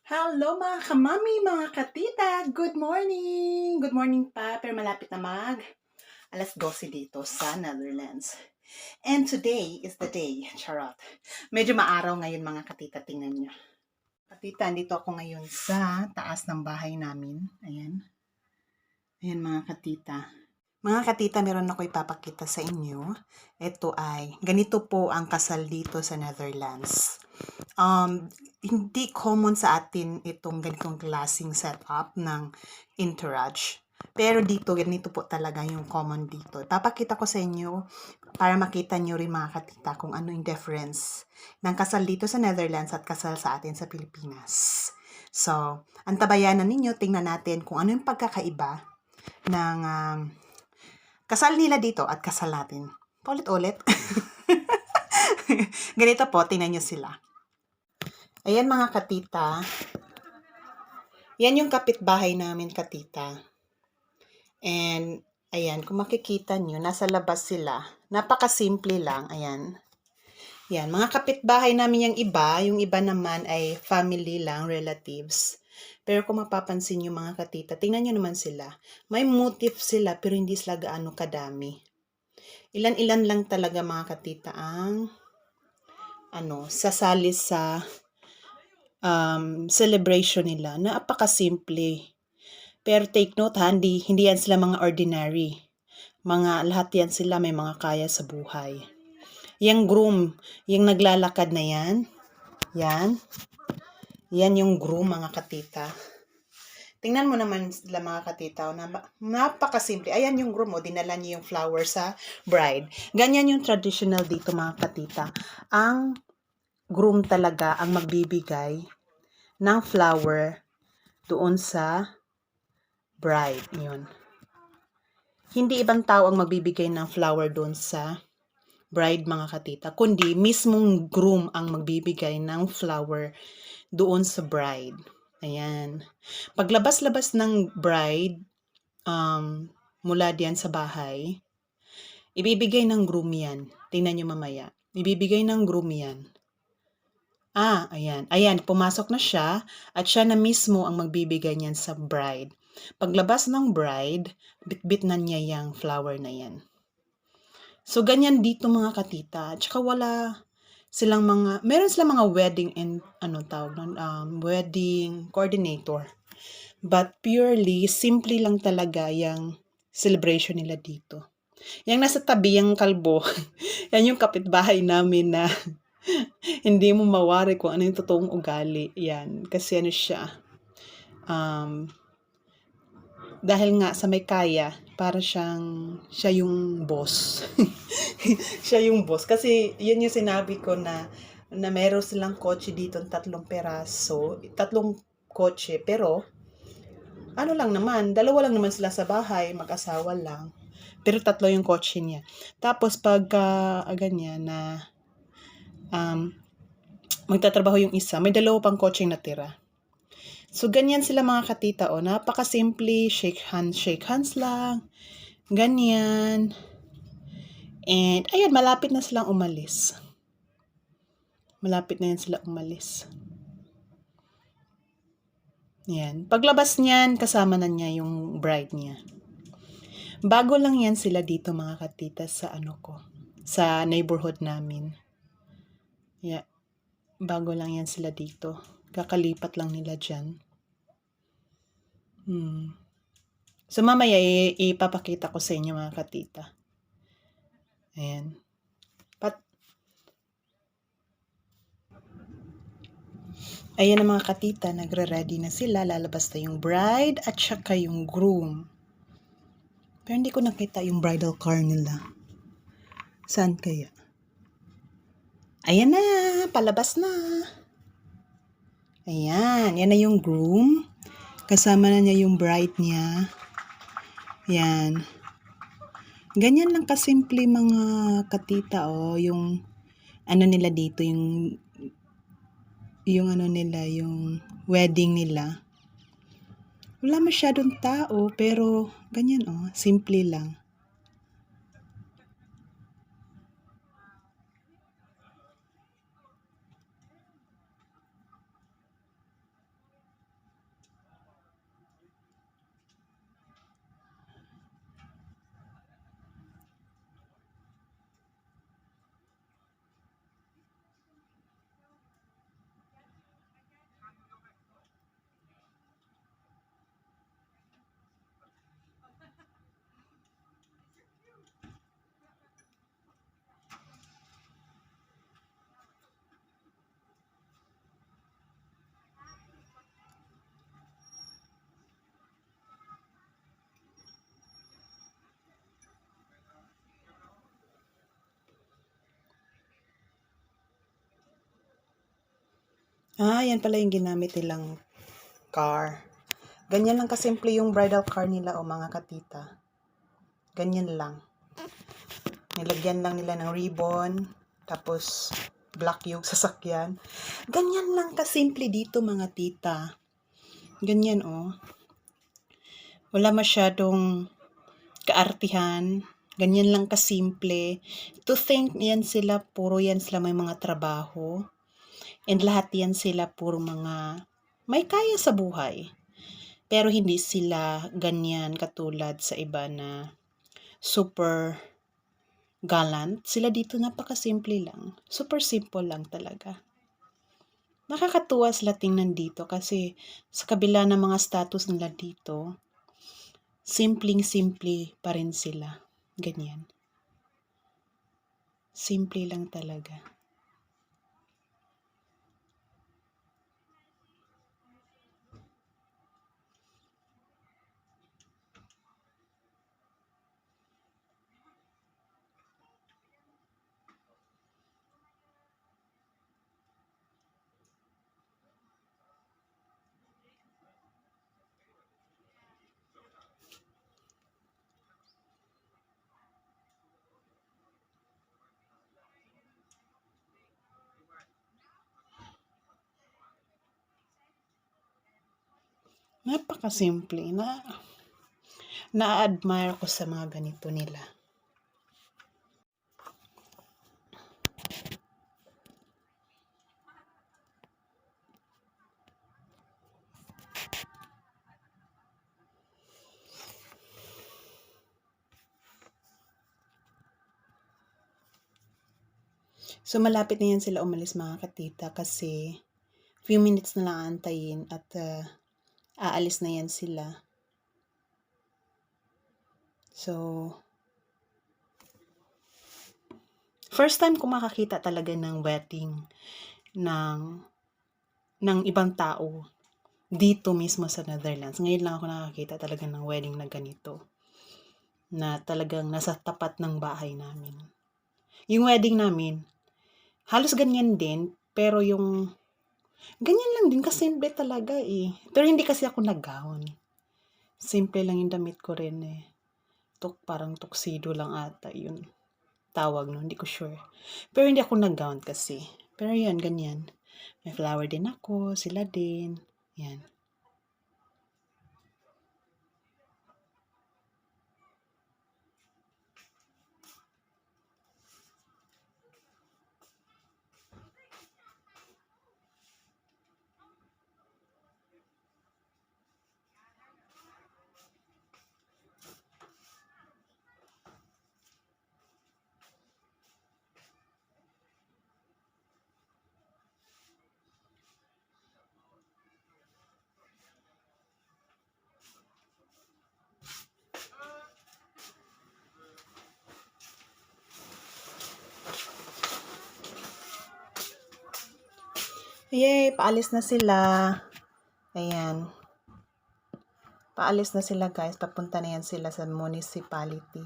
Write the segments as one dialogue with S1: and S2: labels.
S1: Hello mga kamami, mga katita! Good morning! Good morning pa, pero malapit na alas 12 dito sa Netherlands. And today is the day, charot. Medyo maaraw ngayon mga katita, tingnan nyo. Katita, andito ako ngayon sa taas ng bahay namin. Ayan. Ayan mga katita. Mga katita, meron ako ipapakita sa inyo. Ito ay, ganito po ang kasal dito sa Netherlands. Hindi common sa atin itong ganitong klaseng setup ng entourage. Pero dito, ganito po talaga yung common dito. Ipapakita ko sa inyo para makita nyo rin mga katita kung ano yung difference ng kasal dito sa Netherlands at kasal sa atin sa Pilipinas. So, antabayanan ninyo, tingnan natin kung ano yung pagkakaiba ng kasal nila dito at kasal natin. Paulit-ulit. Ganito po, tingnan nyo sila. Ayan mga katita. Yan yung kapitbahay namin katita. And ayan, kung makikita nyo, nasa labas sila. Napakasimple lang. Ayan. Yan, mga kapitbahay namin yung iba naman ay family lang, relatives. Pero kung mapapansin nyo mga katita, tingnan nyo naman sila. May motif sila pero hindi sila gaano kadami. Ilan-ilan lang talaga mga katita ang sasali sa celebration nila. Napakasimple. Pero take note ha, hindi yan sila mga ordinary. Lahat yan sila may mga kaya sa buhay. Yung groom, yung naglalakad na yan, yan yung groom mga katita. Tingnan mo naman sila mga katita, napakasimple. Ayan yung groom, dinala niya yung flower sa bride. Ganyan yung traditional dito mga katita. Ang groom talaga ang magbibigay ng flower doon sa bride. Yun. Hindi ibang tao ang magbibigay ng flower doon sa bride mga katita, kundi mismong groom ang magbibigay ng flower doon sa bride. Ayan. Paglabas-labas ng bride mula diyan sa bahay, ibibigay ng groom yan. Tingnan nyo mamaya. Ibibigay ng groom yan. Ayan. Ayan, pumasok na siya at siya na mismo ang magbibigay niyan sa bride. Paglabas ng bride, bit-bit na niya yung flower na yan. So, ganyan dito mga katita. Tsaka meron silang mga wedding and, wedding coordinator. But purely, simple lang talaga yung celebration nila dito. Yung nasa tabi, yung kalbo, yan yung kapitbahay namin na hindi mo mawari kung ano yung totoong ugali. Yan. Kasi siya, dahil nga sa may kaya, para siya yung boss. Siya yung boss. Kasi yun yung sinabi ko na meron silang kotse dito, 3 peraso, 3 kotse, pero dalawa lang naman sila sa bahay, mag-asawa lang. Pero 3 yung kotse niya. Tapos pagka ganyan na magtatrabaho yung isa, may 2 pang kotse natira. So, ganyan sila mga katita, napaka-simple, shake hands lang, ganyan. And, ayun, malapit na silang umalis. Malapit na yan sila umalis. Yan. Paglabas niyan, kasama na niya yung bride niya. Bago lang yan sila dito mga katita sa sa neighborhood namin. Yeah. Bago lang yan sila dito. Kakalipat lang nila dyan. So, mamaya ipapakita ko sa inyo mga katita. Ayan. Ayan ang mga katita, nagre-ready na sila. Lalabas na yung bride at saka yung groom. Pero hindi ko nakita yung bridal car nila. Saan kaya? Ayan na, palabas na. Ayan, yan na yung groom. Kasama na niya yung bride niya. Yan. Ganyan lang kasimple mga katita, yung nila dito, yung wedding nila. Wala masyadong tao, pero ganyan simple lang. Yan pala yung ginamit nilang car. Ganyan lang kasimple yung bridal car nila o mga katita. Ganyan lang. Nilagyan lang nila ng ribbon, tapos black yung sasakyan. Ganyan lang kasimple dito mga tita. Ganyan oh. Wala masyadong kaartihan. Ganyan lang kasimple. To think yan sila, puro yan sila may mga trabaho. And lahat yan sila puro mga may kaya sa buhay. Pero hindi sila ganyan katulad sa iba na super gallant. Sila dito napakasimple lang. Super simple lang talaga. Nakakatuwa sila tingnan dito kasi sa kabila ng mga status nila dito, simpleng-simple pa rin sila. Ganyan. Simple lang talaga. Napakasimple na-admire ko sa mga ganito nila. So, malapit na yan sila umalis mga katita kasi few minutes na lang aantayin at aalis na yan sila. So, first time ko makakita talaga ng wedding ng ibang tao dito mismo sa Netherlands. Ngayon lang ako nakakita talaga ng wedding na ganito. Na talagang nasa tapat ng bahay namin. Yung wedding namin, halos ganyan din, pero yung ganyan lang din, kasimple talaga eh. Pero hindi kasi ako nag-gown. Simple lang yung damit ko rin eh. Parang tuxedo lang ata yun. Tawag no, hindi ko sure. Pero hindi ako nag-gown kasi. Pero yan, ganyan. May flower din ako, sila din. Yan. Yay, paalis na sila. Ayan. Paalis na sila guys. Papunta na yan sila sa municipality.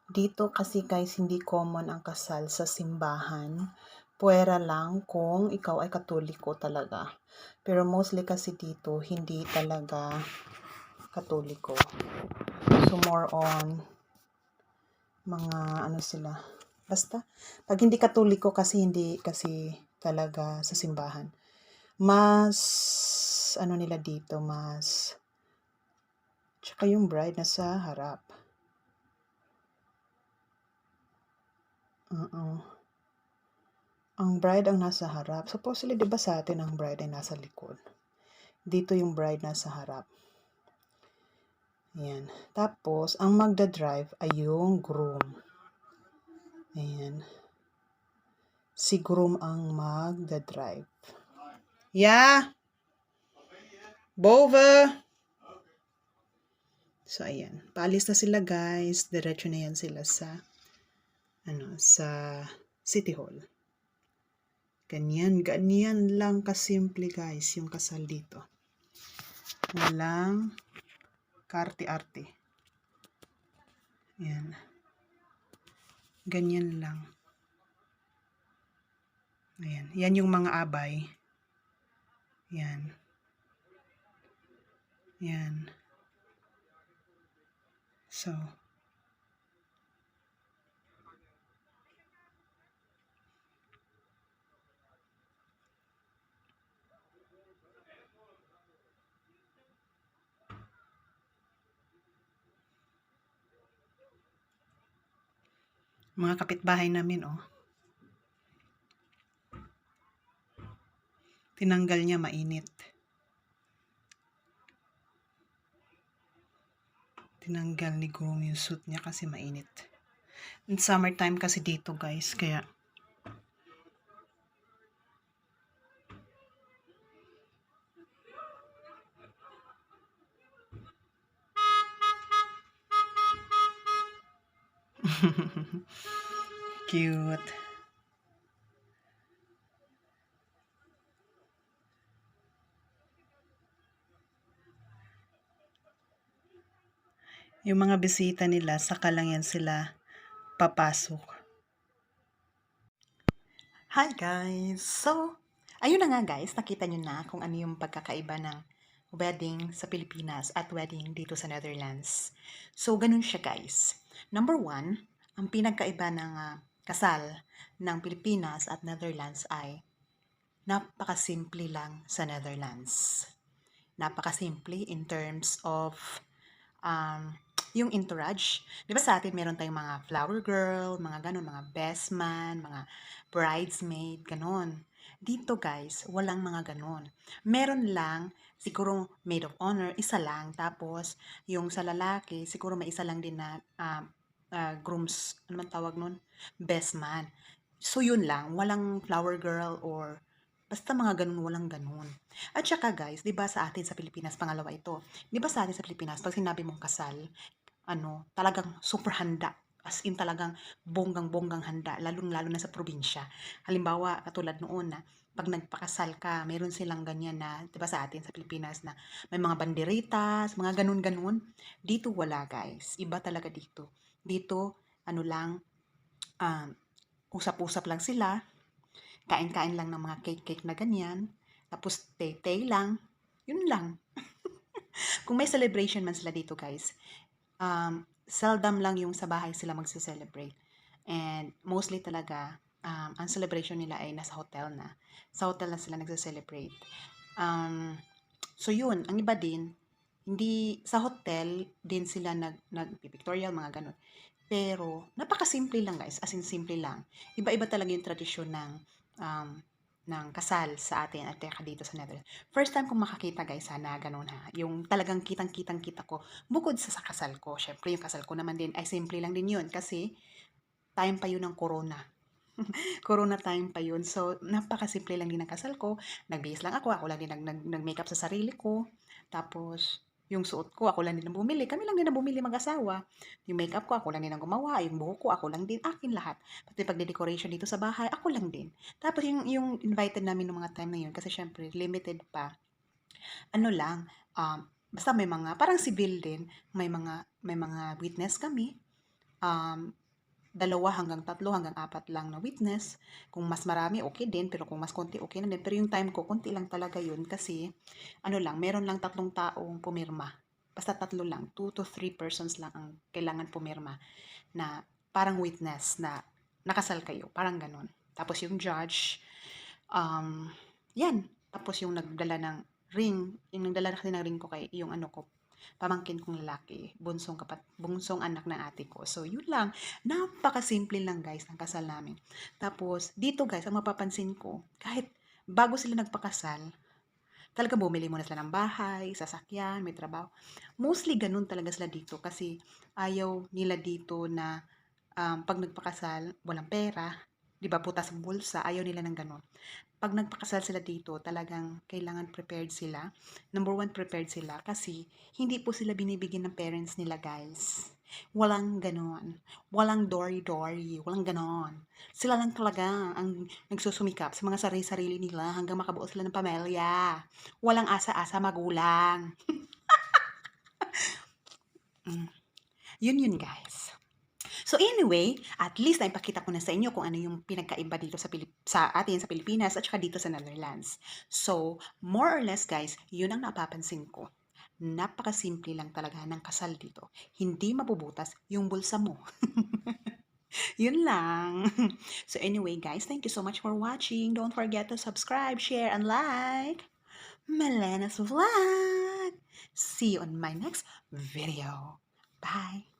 S1: Dito kasi guys, hindi common ang kasal sa simbahan. Puwera lang kung ikaw ay katoliko talaga. Pero mostly kasi dito, hindi talaga katoliko. So more on mga ano sila. Basta, pag hindi katoliko kasi hindi kasi talaga sa simbahan. Mas, ano nila dito, mas, tsaka yung bride nasa harap. Ang bride ang nasa harap. Supposedly, di ba sa atin ang bride ay nasa likod? Dito yung bride nasa harap. Ayan. Tapos, ang magdadrive ay yung groom. Ayan. Si groom ang magdadrive. Yeah! Bova! So, ayan. Paalis na sila guys. Diretso na yan sila sa City Hall. Ganyan lang kasimple guys yung kasal dito. Walang kaarte-arte. Yan. Ganyan lang. Ayan. Yan yung mga abay. Yan. Yan. So, mga kapitbahay namin, oh. Tinanggal niya, mainit. Tinanggal ni Groom yung suit niya kasi mainit. In summertime kasi dito, guys, kaya cute. Yung mga bisita nila, saka lang yan sila papasok. Hi guys! So, ayun na nga guys, nakita nyo na kung ano yung pagkakaiba ng wedding sa Pilipinas at wedding dito sa Netherlands. So, ganun siya guys. Number one, ang pinagkaiba ng kasal ng Pilipinas at Netherlands ay napakasimple lang sa Netherlands. Napakasimple in terms of yung entourage. Di ba sa atin meron tayong mga flower girl, mga ganon, mga best man, mga bridesmaid, ganon. Dito guys, walang mga ganon. Meron lang, siguro maid of honor, isa lang. Tapos, yung sa lalaki, siguro may isa lang din na grooms, ano man tawag nun? Best man. So, yun lang. Walang flower girl or basta mga ganun, walang ganun. At saka guys, di ba sa atin sa Pilipinas, pangalawa ito, di ba sa atin sa Pilipinas, pag sinabi mong kasal, talagang super handa. As in talagang bonggang-bonggang handa, lalong-lalo na sa probinsya. Halimbawa, katulad noon na pag nagpakasal ka, meron silang ganyan na, 'di ba sa atin sa Pilipinas na may mga banderitas, mga ganun-ganun. Dito wala, guys. Iba talaga dito. Dito, lang, um, usap-usap lang sila, kain-kain lang ng mga cake-cake na ganyan, tapos tay-tay lang, yun lang. Kung may celebration man sila dito, guys, seldom lang yung sa bahay sila magse-celebrate. And mostly talaga, ang celebration nila ay nasa hotel na. Sa hotel na sila nagse-celebrate. So yun, ang iba din, hindi sa hotel din sila nag-pictorial, mga ganun. Pero, napakasimple lang guys, as in simple lang. Iba-iba talaga yung tradisyon ng kasal sa atin at teka dito sa Netherlands. First time kong makakita guys na ganun ha. Yung talagang kitang-kita ko. Bukod sa kasal ko, syempre yung kasal ko naman din ay simple lang din yun kasi time pa yun ng corona. Corona time pa yun. So, napakasimple lang din ng kasal ko. Nagbihis lang ako lang din nag-makeup sa sarili ko. Tapos, yung suot ko, ako lang din ang bumili. Kami lang din ang bumili mag-asawa. Yung makeup ko, ako lang din ang gumawa. Yung buhok ko, ako lang din. Akin lahat. Pati pag-decoration dito sa bahay, ako lang din. Tapos yung invited namin ng mga time na yun, kasi syempre, limited pa. Lang, basta may mga, parang civil din, may mga witness kami. 2 hanggang 3 hanggang 4 lang na witness. Kung mas marami, okay din. Pero kung mas konti, okay na din. Pero yung time ko, konti lang talaga yun. Kasi, meron lang 3 taong pumirma. Basta 3 lang. 2 to 3 persons lang ang kailangan pumirma na parang witness na nakasal kayo. Parang ganun. Tapos yung judge, yan. Tapos yung nagdala ng ring, yung nagdala kasi ng ring ko kay yung ko, pamangkin kong lalaki, bunsong anak ng ate ko. So, yun lang. Napakasimple lang, guys, ng kasal namin. Tapos, dito, guys, ang mapapansin ko, kahit bago sila nagpakasal, talaga bumili muna sila ng bahay, sasakyan, may trabaho. Mostly ganun talaga sila dito kasi ayaw nila dito na pag nagpakasal, walang pera, di ba, putas sa bulsa, ayaw nila ng ganun. Pag nagpakasal sila dito, talagang kailangan prepared sila. Number 1, prepared sila kasi hindi po sila binibigyan ng parents nila, guys. Walang ganon. Walang dory-dory. Walang ganon. Sila lang talaga ang nagsusumikap sa mga sarili-sarili nila hanggang makabuo sila ng pamilya. Walang asa-asa magulang. Yun, guys. So anyway, at least naipakita ko na sa inyo kung ano yung pinagkaiba dito sa atin sa Pilipinas at saka dito sa Netherlands. So, more or less guys, yun ang napapansin ko. Napakasimple lang talaga ng kasal dito. Hindi mabubutas yung bulsa mo. Yun lang. So anyway guys, thank you so much for watching. Don't forget to subscribe, share, and like Melena's Vlog. See you on my next video. Bye.